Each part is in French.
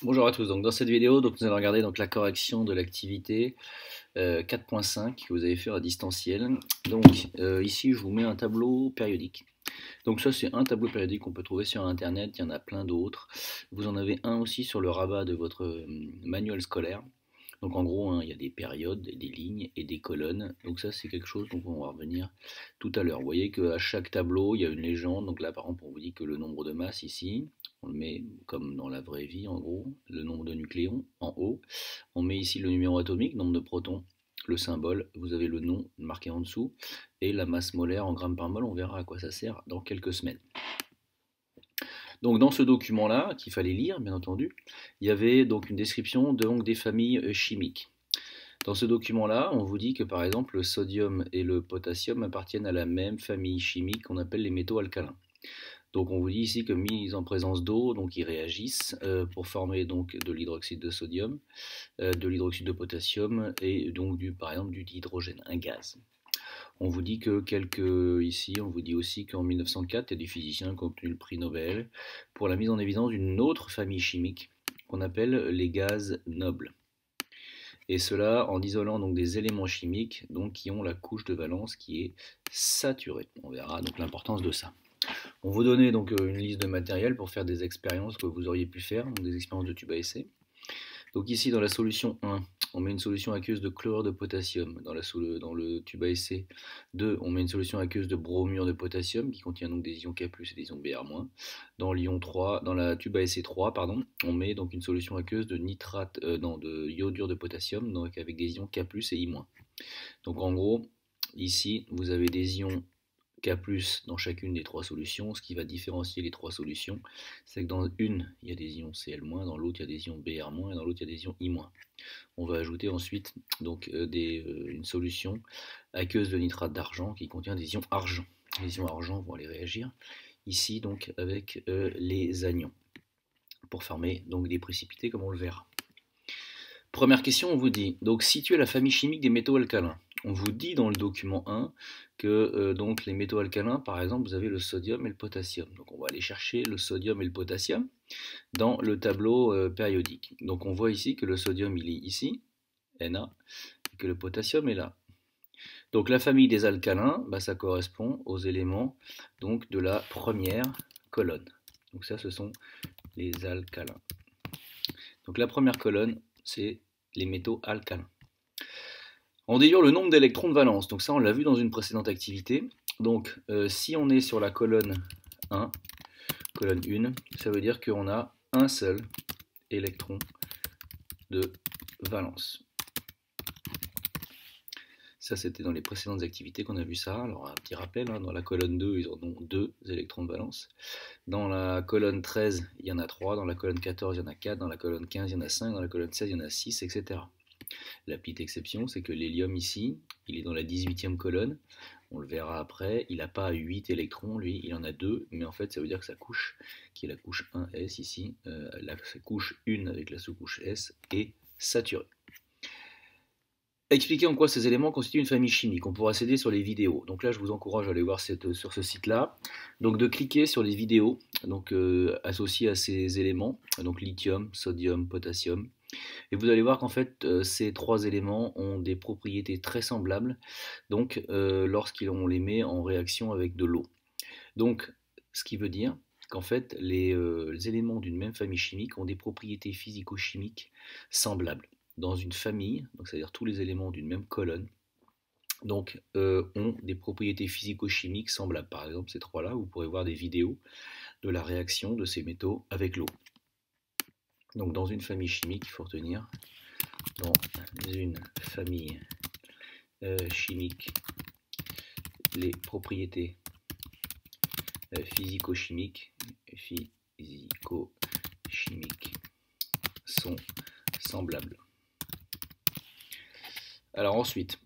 Bonjour à tous, donc dans cette vidéo nous allons regarder la correction de l'activité 4.5 que vous avez fait à distanciel. Donc ici je vous mets un tableau périodique. Donc ça c'est un tableau périodique qu'on peut trouver sur internet, il y en a plein d'autres. Vous en avez un aussi sur le rabat de votre manuel scolaire. Donc en gros, hein, il y a des périodes, des lignes et des colonnes. Donc ça, c'est quelque chose dont on va revenir tout à l'heure. Vous voyez qu'à chaque tableau, il y a une légende. Donc là, par exemple, on vous dit que le nombre de masses ici, on le met comme dans la vraie vie, en gros, le nombre de nucléons en haut. On met ici le numéro atomique, nombre de protons, le symbole, vous avez le nom marqué en dessous, et la masse molaire en grammes par mol. On verra à quoi ça sert dans quelques semaines. Donc dans ce document-là, qu'il fallait lire, bien entendu, il y avait donc une description des familles chimiques. Dans ce document-là, on vous dit que par exemple le sodium et le potassium appartiennent à la même famille chimique qu'on appelle les métaux alcalins. Donc on vous dit ici que mis en présence d'eau, donc ils réagissent pour former donc de l'hydroxyde de sodium, de l'hydroxyde de potassium et donc par exemple du dihydrogène, un gaz. On vous dit que ici, on vous dit aussi qu'en 1904, il y a des physiciens qui ont obtenu le prix Nobel pour la mise en évidence d'une autre famille chimique qu'on appelle les gaz nobles. Et cela en isolant donc des éléments chimiques donc, qui ont la couche de valence qui est saturée. On verra donc l'importance de ça. On vous donnait donc une liste de matériel pour faire des expériences que vous auriez pu faire, donc des expériences de tube à essai. Donc ici dans la solution 1, on met une solution aqueuse de chlorure de potassium dans le tube à essai. 2, on met une solution aqueuse de bromure de potassium qui contient donc des ions K+ et des ions Br-. Dans l'ion 3, dans la tube à essai 3, pardon, on met donc une solution aqueuse de de iodure de potassium donc avec des ions K+ et I-. Donc en gros, ici vous avez des ions K+ dans chacune des trois solutions. Ce qui va différencier les trois solutions, c'est que dans une, il y a des ions Cl-, dans l'autre, il y a des ions Br-, et dans l'autre, il y a des ions I-. On va ajouter ensuite donc, une solution aqueuse de nitrate d'argent qui contient des ions argent. Les ions argent vont aller réagir ici donc avec les anions pour former donc des précipités comme on le verra. Première question, on vous dit, donc situer la famille chimique des métaux alcalins. On vous dit dans le document 1 que donc les métaux alcalins, par exemple, vous avez le sodium et le potassium. Donc on va aller chercher le sodium et le potassium dans le tableau périodique. Donc on voit ici que le sodium il est ici, Na, et que le potassium est là. Donc la famille des alcalins, bah, ça correspond aux éléments donc, de la première colonne. Donc ça, ce sont les alcalins. Donc la première colonne, c'est les métaux alcalins. On dédure le nombre d'électrons de valence. Donc ça, on l'a vu dans une précédente activité. Donc si on est sur la colonne 1, colonne 1, ça veut dire qu'on a un seul électron de valence. Ça, c'était dans les précédentes activités qu'on a vu ça. Alors, un petit rappel, hein, dans la colonne 2, ils en ont 2 électrons de valence. Dans la colonne 13, il y en a 3. Dans la colonne 14, il y en a 4. Dans la colonne 15, il y en a 5. Dans la colonne 16, il y en a 6, etc. La petite exception, c'est que l'hélium ici, il est dans la 18e colonne. On le verra après. Il n'a pas 8 électrons, lui, il en a 2. Mais en fait, ça veut dire que sa couche, qui est la couche 1s ici, la couche 1 avec la sous-couche S, est saturée. Expliquer en quoi ces éléments constituent une famille chimique. On pourra s'aider sur les vidéos. Donc là, je vous encourage à aller voir sur ce site-là. Donc de cliquer sur les vidéos donc, associées à ces éléments, donc lithium, sodium, potassium. Et vous allez voir qu'en fait, ces trois éléments ont des propriétés très semblables donc, lorsqu'on les met en réaction avec de l'eau. Donc, ce qui veut dire qu'en fait, les éléments d'une même famille chimique ont des propriétés physico-chimiques semblables dans une famille, donc c'est-à-dire tous les éléments d'une même colonne, donc ont des propriétés physico-chimiques semblables. Par exemple, ces trois-là, vous pourrez voir des vidéos de la réaction de ces métaux avec l'eau. Donc dans une famille chimique, il faut retenir, dans une famille chimique, les propriétés physico-chimiques sont semblables. Alors ensuite,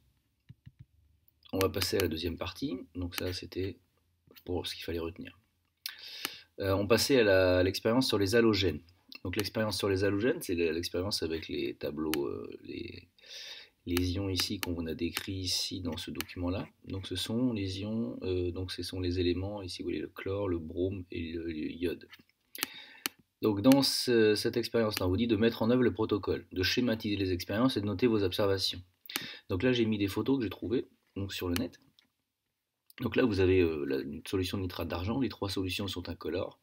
on va passer à la deuxième partie. Donc ça, c'était pour ce qu'il fallait retenir. On passait à l'expérience sur les halogènes. Donc l'expérience sur les halogènes, c'est l'expérience avec les tableaux, les ions ici qu'on a décrits ici dans ce document-là. Donc ce sont les ions, donc ce sont les éléments, ici vous voyez le chlore, le brome et le iode. Donc dans cette expérience-là, on vous dit de mettre en œuvre le protocole, de schématiser les expériences et de noter vos observations. Donc là, j'ai mis des photos que j'ai trouvées donc, sur le net. Donc là, vous avez une solution de nitrate d'argent. Les trois solutions sont incolores.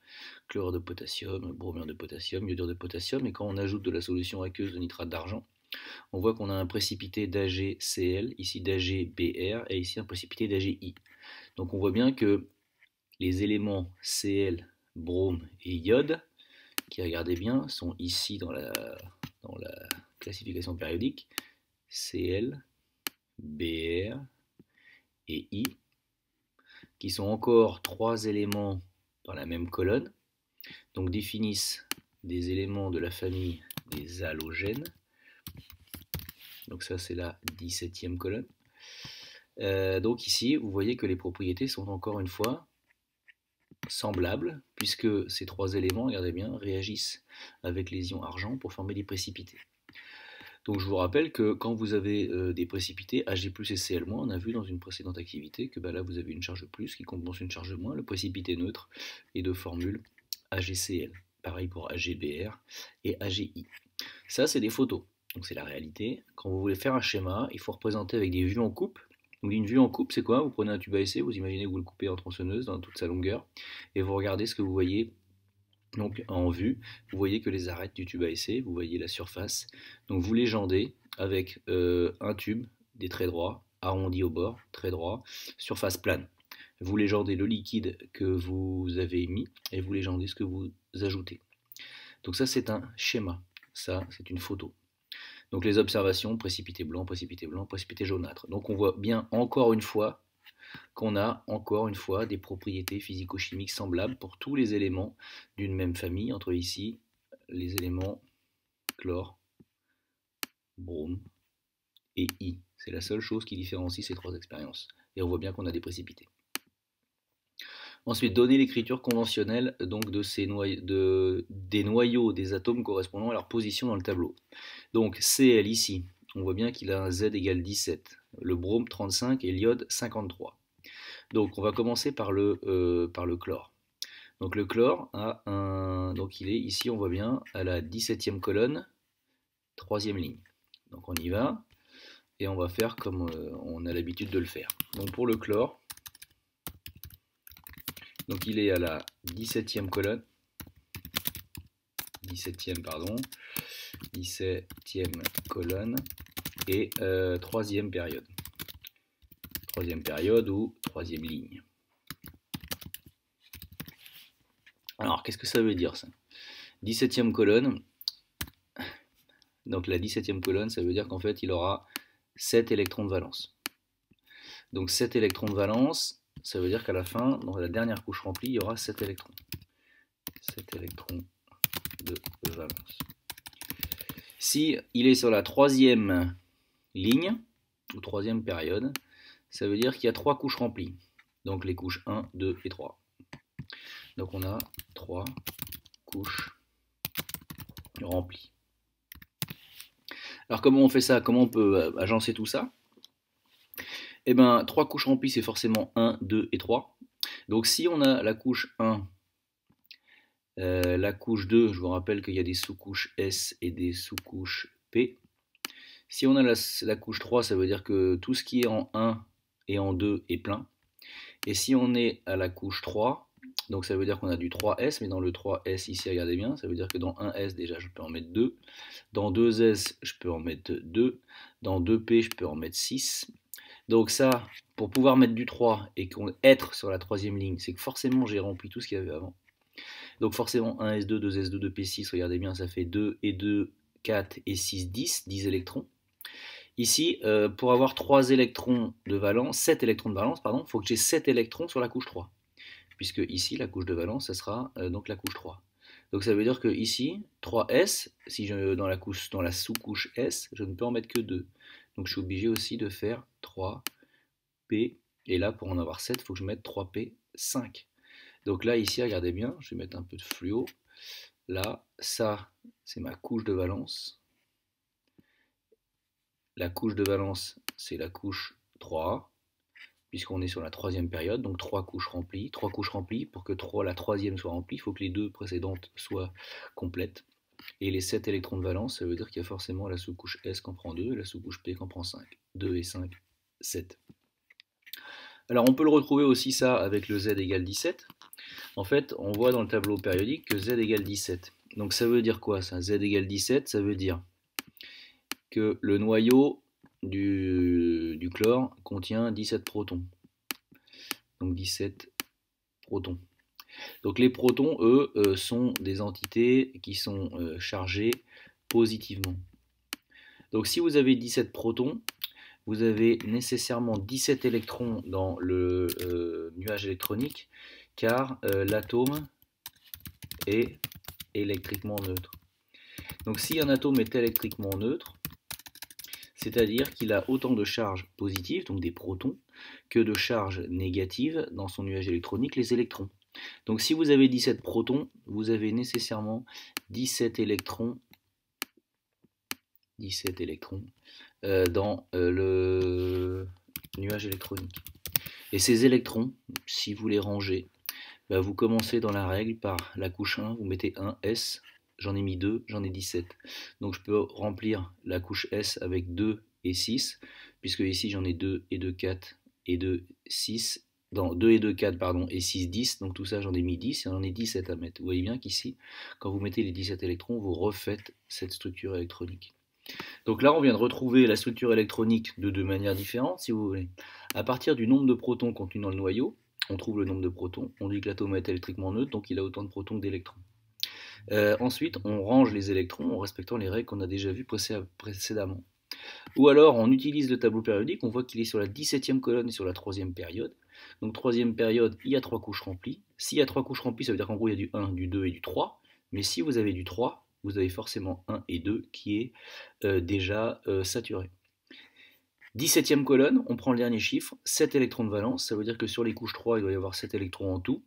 Chlorure de potassium, bromure de potassium, iodure de potassium. Et quand on ajoute de la solution aqueuse de nitrate d'argent, on voit qu'on a un précipité d'AgCl, ici d'AgBr, et ici un précipité d'AgI. Donc on voit bien que les éléments Cl, brome et iode, qui, regardez bien, sont ici dans la classification périodique, Cl, Br et I, qui sont encore trois éléments dans la même colonne, donc définissent des éléments de la famille des halogènes. Donc ça, c'est la 17e colonne. Donc ici, vous voyez que les propriétés sont encore une fois semblables, puisque ces trois éléments, regardez bien, réagissent avec les ions argent pour former des précipités. Donc je vous rappelle que quand vous avez des précipités Ag plus et Cl-, on a vu dans une précédente activité que là vous avez une charge plus qui compense une charge moins. Le précipité neutre est de formule AgCl. Pareil pour AgBr et AgI. Ça, c'est des photos. Donc c'est la réalité. Quand vous voulez faire un schéma, il faut représenter avec des vues en coupe. Donc une vue en coupe, c'est quoi? Vous prenez un tube à essai, vous imaginez que vous le coupez en tronçonneuse dans toute sa longueur, et vous regardez ce que vous voyez. Donc en vue, vous voyez que les arêtes du tube à essai, vous voyez la surface. Donc vous légendez avec un tube, des traits droits, arrondis au bord, traits droits, surface plane. Vous légendez le liquide que vous avez mis et vous légendez ce que vous ajoutez. Donc ça, c'est un schéma. Ça, c'est une photo. Donc les observations, précipité blanc, précipité blanc, précipité jaunâtre. Donc on voit bien encore une fois qu'on a encore une fois des propriétés physico-chimiques semblables pour tous les éléments d'une même famille, entre ici les éléments chlore, brome et I. C'est la seule chose qui différencie ces trois expériences. Et on voit bien qu'on a des précipités. Ensuite, donner l'écriture conventionnelle donc des noyaux des atomes correspondant à leur position dans le tableau. Donc Cl ici, on voit bien qu'il a un Z égale 17, le brome 35 et l'iode 53. Donc on va commencer par le chlore. Donc le chlore a donc il est ici, on voit bien, à la 17e colonne, 3e ligne. Donc on y va, et on va faire comme on a l'habitude de le faire. Donc pour le chlore, donc il est à la 17e colonne, 17e colonne, et 3e période. 3e période ou 3e ligne. Alors, qu'est-ce que ça veut dire ça? 17e colonne, donc la 17e colonne, ça veut dire qu'en fait, il aura 7 électrons de valence. Donc 7 électrons de valence, ça veut dire qu'à la fin, dans la dernière couche remplie, il y aura 7 électrons. 7 électrons de valence. Si il est sur la 3e ligne, ou 3e période, ça veut dire qu'il y a 3 couches remplies. Donc les couches 1, 2 et 3. Donc on a 3 couches remplies. Alors comment on fait ça? Comment on peut agencer tout ça? Eh bien, 3 couches remplies, c'est forcément 1, 2 et 3. Donc si on a la couche 1, la couche 2, je vous rappelle qu'il y a des sous-couches S et des sous-couches P. Si on a la couche 3, ça veut dire que tout ce qui est en 1 et en 2 est plein. Et si on est à la couche 3, donc ça veut dire qu'on a du 3S, mais dans le 3S ici, regardez bien, ça veut dire que dans 1S déjà je peux en mettre 2, dans 2S je peux en mettre 2, dans 2P je peux en mettre 6. Donc ça, pour pouvoir mettre du 3 et être sur la 3e ligne, c'est que forcément j'ai rempli tout ce qu'il y avait avant. Donc forcément 1S2, 2S2, 2P6, regardez bien, ça fait 2 et 2, 4 et 6, 10 électrons. Ici, pour avoir 3 électrons de valence, 7 électrons de valence, pardon, il faut que j'ai 7 électrons sur la couche 3. Puisque ici, la couche de valence, ça sera donc la couche 3. Donc ça veut dire que ici, 3S, si dans la sous-couche S, je ne peux en mettre que 2. Donc je suis obligé aussi de faire 3P. Et là, pour en avoir 7, il faut que je mette 3P, 5. Donc là, ici, regardez bien, je vais mettre un peu de fluo. Là, ça, c'est ma couche de valence. La couche de valence, c'est la couche 3. puisqu'on est sur la troisième période, donc 3 couches remplies. 3 couches remplies, pour que la troisième soit remplie, il faut que les 2 précédentes soient complètes. Et les 7 électrons de valence, ça veut dire qu'il y a forcément la sous-couche S qui en prend 2 et la sous-couche P qui en prend 5. 2 et 5, 7. Alors on peut le retrouver aussi ça avec le Z égale 17. En fait, on voit dans le tableau périodique que Z égale 17. Donc ça veut dire quoi ça? Z égale 17, ça veut dire que le noyau du chlore contient 17 protons. Donc 17 protons. Donc les protons, eux, sont des entités qui sont chargées positivement. Donc si vous avez 17 protons, vous avez nécessairement 17 électrons dans le nuage électronique, car l'atome est électriquement neutre. Donc si un atome est électriquement neutre, c'est-à-dire qu'il a autant de charges positives, donc des protons, que de charges négatives dans son nuage électronique, les électrons. Donc si vous avez 17 protons, vous avez nécessairement 17 électrons dans le nuage électronique. Et ces électrons, si vous les rangez, vous commencez dans la règle par la couche 1, vous mettez 1 S, j'en ai mis 2, j'en ai 17. Donc je peux remplir la couche S avec 2 et 6, puisque ici j'en ai 2 et 2, 4 et 2, 6, dans 2 et 2, 4, pardon, et 6, 10, donc tout ça j'en ai mis 10 et j'en ai 17 à mettre. Vous voyez bien qu'ici, quand vous mettez les 17 électrons, vous refaites cette structure électronique. Donc là, on vient de retrouver la structure électronique de deux manières différentes, si vous voulez. À partir du nombre de protons contenus dans le noyau, on trouve le nombre de protons. On dit que l'atome est électriquement neutre, donc il a autant de protons que d'électrons. Ensuite, on range les électrons en respectant les règles qu'on a déjà vues précédemment. Ou alors, on utilise le tableau périodique, on voit qu'il est sur la 17e colonne et sur la 3e période. Donc, 3e période, il y a 3 couches remplies. S'il y a 3 couches remplies, ça veut dire qu'en gros, il y a du 1, du 2 et du 3. Mais si vous avez du 3, vous avez forcément 1 et 2 qui est déjà saturé. 17e colonne, on prend le dernier chiffre, 7 électrons de valence, ça veut dire que sur les couches 3, il doit y avoir 7 électrons en tout.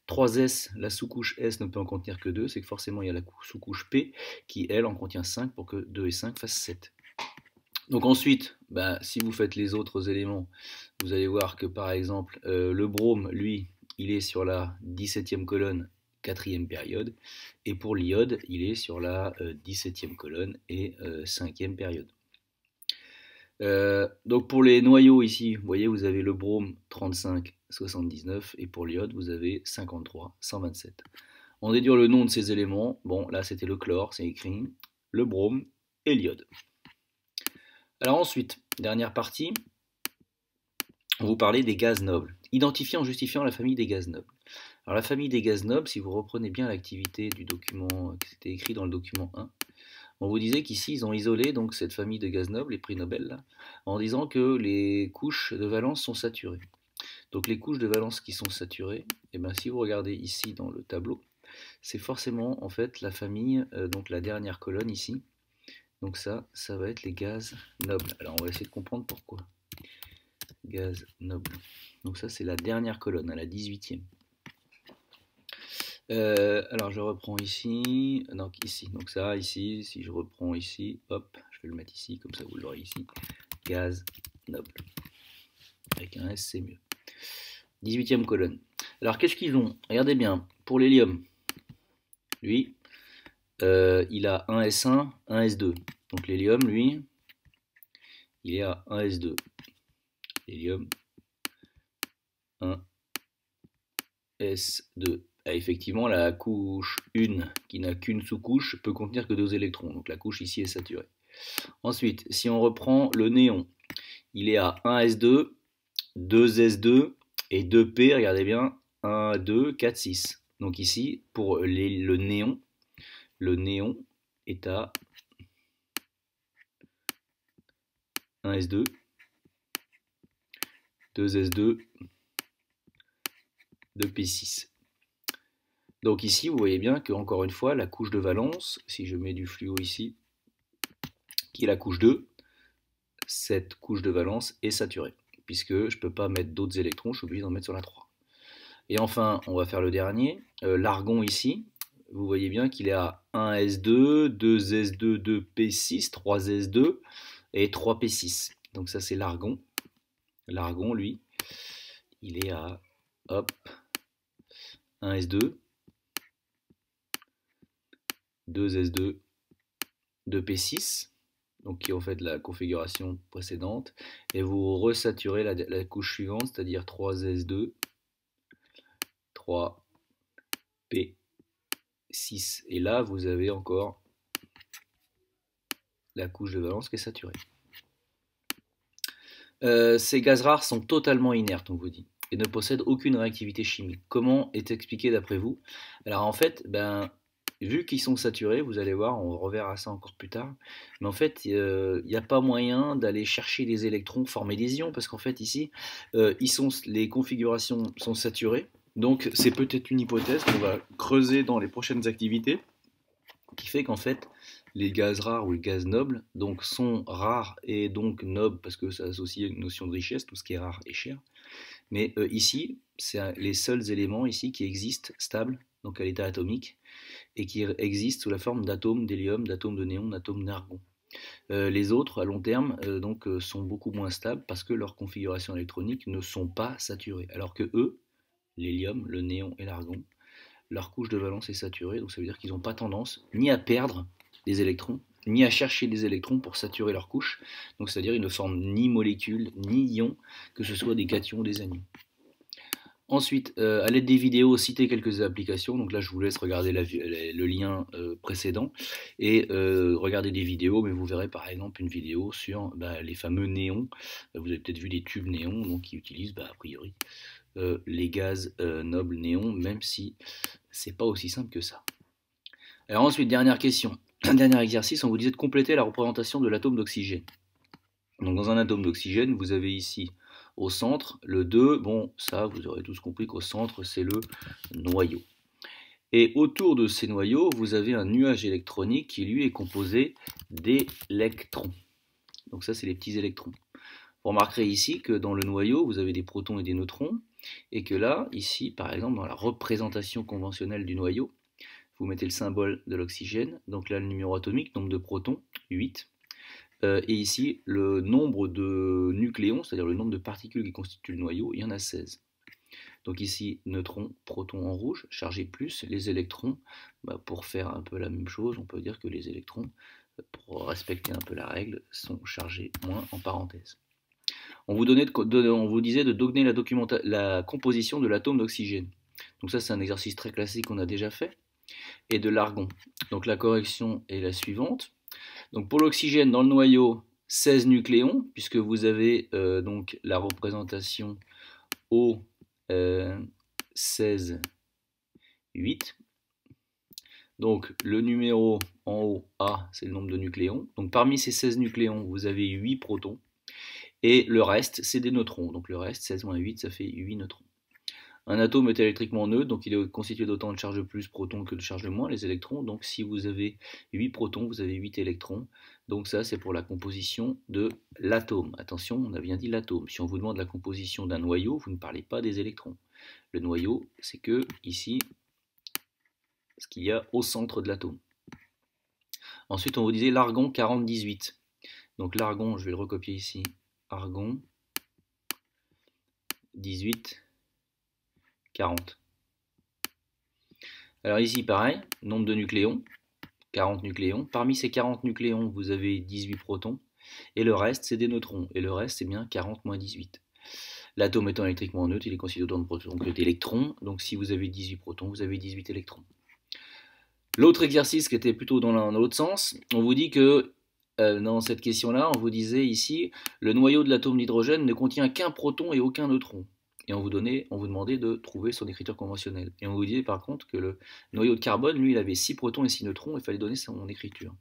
3S, la sous-couche S ne peut en contenir que 2, c'est que forcément il y a la sous-couche P qui, elle, en contient 5 pour que 2 et 5 fassent 7. Donc ensuite, si vous faites les autres éléments, vous allez voir que par exemple, le brome, lui, il est sur la 17e colonne, 4e période, et pour l'iode, il est sur la 17e colonne et 5e période. Donc pour les noyaux ici, vous voyez, vous avez le brome 35, 79, et pour l'iode, vous avez 53, 127. On déduit le nom de ces éléments. Bon, là c'était le chlore, c'est écrit, le brome et l'iode. Alors ensuite, dernière partie, on vous parlait des gaz nobles. Identifier en justifiant la famille des gaz nobles. Alors la famille des gaz nobles, si vous reprenez bien l'activité du document qui était écrit dans le document 1, on vous disait qu'ici ils ont isolé donc cette famille de gaz nobles, les prix Nobel, là, en disant que les couches de valence sont saturées. Donc les couches de valence qui sont saturées, et si vous regardez ici dans le tableau, c'est forcément en fait la famille, donc la dernière colonne ici. Donc ça va être les gaz nobles. Alors on va essayer de comprendre pourquoi. Gaz noble. Donc ça c'est la dernière colonne, à la 18e. Alors je reprends ici, donc ici, donc ça ici, si je reprends ici, hop, je vais le mettre ici, comme ça vous l'aurez ici, gaz noble, avec un S c'est mieux. 18e colonne. Alors qu'est-ce qu'ils ont? Regardez bien, pour l'hélium, lui, il a un S1, un S2, donc l'hélium, lui, il est à 1 S2, hélium, 1 S2. Effectivement, la couche 1, qui n'a qu'une sous-couche, peut contenir que 2 électrons. Donc la couche ici est saturée. Ensuite, si on reprend le néon, il est à 1 S2, 2 S2 et 2P, regardez bien, 1, 2, 4, 6. Donc ici, pour le néon est à 1 S2, 2 S2, 2P6. Donc ici, vous voyez bien que encore une fois, la couche de valence, si je mets du fluo ici, qui est la couche 2, cette couche de valence est saturée, puisque je ne peux pas mettre d'autres électrons, je suis obligé d'en mettre sur la 3. Et enfin, on va faire le dernier, l'argon ici, vous voyez bien qu'il est à 1 S2, 2 S2, 2 P6, 3 S2 et 3 P6. Donc ça c'est l'argon. L'argon, lui, il est à, hop, 1s2, 2s2, 2p6, donc qui est en fait la configuration précédente, et vous resaturez la couche suivante, c'est-à-dire 3s2, 3p6, et là vous avez encore la couche de valence qui est saturée. Ces gaz rares sont totalement inertes, on vous dit, et ne possèdent aucune réactivité chimique. Comment est expliqué d'après vous? Alors en fait, vu qu'ils sont saturés, vous allez voir, on reverra ça encore plus tard, mais en fait, il n'y a pas moyen d'aller chercher des électrons, former des ions, parce qu'en fait ici, les configurations sont saturées, donc c'est peut-être une hypothèse qu'on va creuser dans les prochaines activités, qui fait qu'en fait, les gaz rares ou les gaz nobles donc, sont rares et donc nobles parce que ça associe une notion de richesse, tout ce qui est rare est cher. Mais ici, c'est les seuls éléments ici qui existent stables, donc à l'état atomique, et qui existent sous la forme d'atomes d'hélium, d'atomes de néon, d'atomes d'argon. Les autres, à long terme, sont beaucoup moins stables parce que leurs configurations électroniques ne sont pas saturées. Alors que eux, l'hélium, le néon et l'argon, leur couche de valence est saturée, donc ça veut dire qu'ils n'ont pas tendance ni à perdre des électrons, ni à chercher des électrons pour saturer leur couche, donc c'est-à-dire ils ne forment ni molécules, ni ions, que ce soit des cations ou des anions. Ensuite, à l'aide des vidéos, citer quelques applications, donc là je vous laisse regarder le lien précédent, et regarder des vidéos, mais vous verrez par exemple une vidéo sur les fameux néons, vous avez peut-être vu des tubes néons, donc qui utilisent a priori les gaz nobles néons, même si c'est pas aussi simple que ça. Alors ensuite, dernière question, dernier exercice, on vous disait de compléter la représentation de l'atome d'oxygène. Donc dans un atome d'oxygène, vous avez ici au centre le 2, bon ça vous aurez tous compris qu'au centre c'est le noyau. Et autour de ces noyaux, vous avez un nuage électronique qui lui est composé d'électrons. Donc ça c'est les petits électrons. Vous remarquerez ici que dans le noyau, vous avez des protons et des neutrons, et que là, ici, par exemple, dans la représentation conventionnelle du noyau, vous mettez le symbole de l'oxygène, donc là le numéro atomique, nombre de protons, 8, et ici le nombre de nucléons, c'est-à-dire le nombre de particules qui constituent le noyau, il y en a 16. Donc ici, neutrons, protons en rouge, chargés plus, les électrons, pour faire un peu la même chose, on peut dire que les électrons, pour respecter un peu la règle, sont chargés moins en parenthèse. On vous disait de donner la composition de l'atome d'oxygène. Donc ça, c'est un exercice très classique qu'on a déjà fait. Et de l'argon. Donc la correction est la suivante. Donc pour l'oxygène, dans le noyau, 16 nucléons, puisque vous avez donc la représentation O 16, 8. Donc le numéro en haut, A, c'est le nombre de nucléons. Donc parmi ces 16 nucléons, vous avez 8 protons. Et le reste, c'est des neutrons. Donc le reste, 16 moins 8, ça fait 8 neutrons. Un atome est électriquement neutre, donc il est constitué d'autant de charge plus protons que de charge moins, les électrons. Donc si vous avez 8 protons, vous avez 8 électrons. Donc ça, c'est pour la composition de l'atome. Attention, on a bien dit l'atome. Si on vous demande la composition d'un noyau, vous ne parlez pas des électrons. Le noyau, c'est que, ici, ce qu'il y a au centre de l'atome. Ensuite, on vous disait l'argon 40-18. Donc l'argon, je vais le recopier ici. Argon 18, 40. Alors ici, pareil, nombre de nucléons, 40 nucléons. Parmi ces 40 nucléons, vous avez 18 protons, et le reste, c'est des neutrons. Et le reste, c'est bien 40 moins 18. L'atome étant électriquement neutre, il est constitué d'autant de protons que d'électrons. Donc si vous avez 18 protons, vous avez 18 électrons. L'autre exercice qui était plutôt dans l'autre sens, on vous dit que dans cette question-là, on vous disait ici, le noyau de l'atome d'hydrogène ne contient qu'un proton et aucun neutron. Et on vous demandait de trouver son écriture conventionnelle. Et on vous disait par contre que le noyau de carbone, lui, il avait 6 protons et 6 neutrons, il fallait donner son écriture.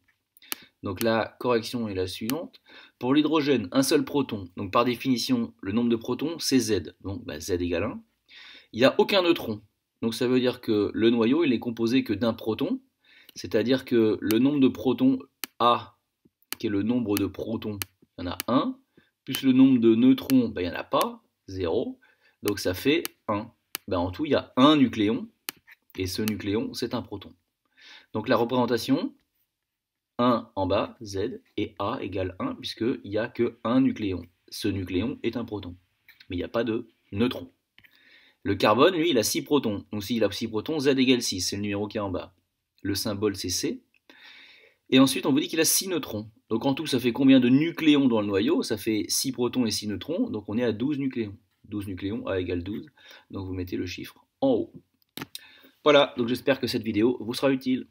Donc la correction est la suivante. Pour l'hydrogène, un seul proton, donc par définition, le nombre de protons, c'est Z. Donc Z égale 1. Il n'y a aucun neutron. Donc ça veut dire que le noyau, il n'est composé que d'un proton, c'est-à-dire que le nombre de protons A, qui est le nombre de protons, il y en a 1, plus le nombre de neutrons, il n'y en a pas, 0, donc ça fait 1. En tout, il y a un nucléon, et ce nucléon, c'est un proton. Donc la représentation, 1 en bas, Z, et A égale 1, puisqu'il n'y a qu'un nucléon. Ce nucléon est un proton, mais il n'y a pas de neutron. Le carbone, lui, il a 6 protons. Donc s'il a 6 protons, Z égale 6, c'est le numéro qui est en bas. Le symbole, c'est C. Et ensuite, on vous dit qu'il a 6 neutrons. Donc en tout, ça fait combien de nucléons dans le noyau? Ça fait 6 protons et 6 neutrons, donc on est à 12 nucléons. 12 nucléons, A égale 12. Donc vous mettez le chiffre en haut. Voilà, donc j'espère que cette vidéo vous sera utile.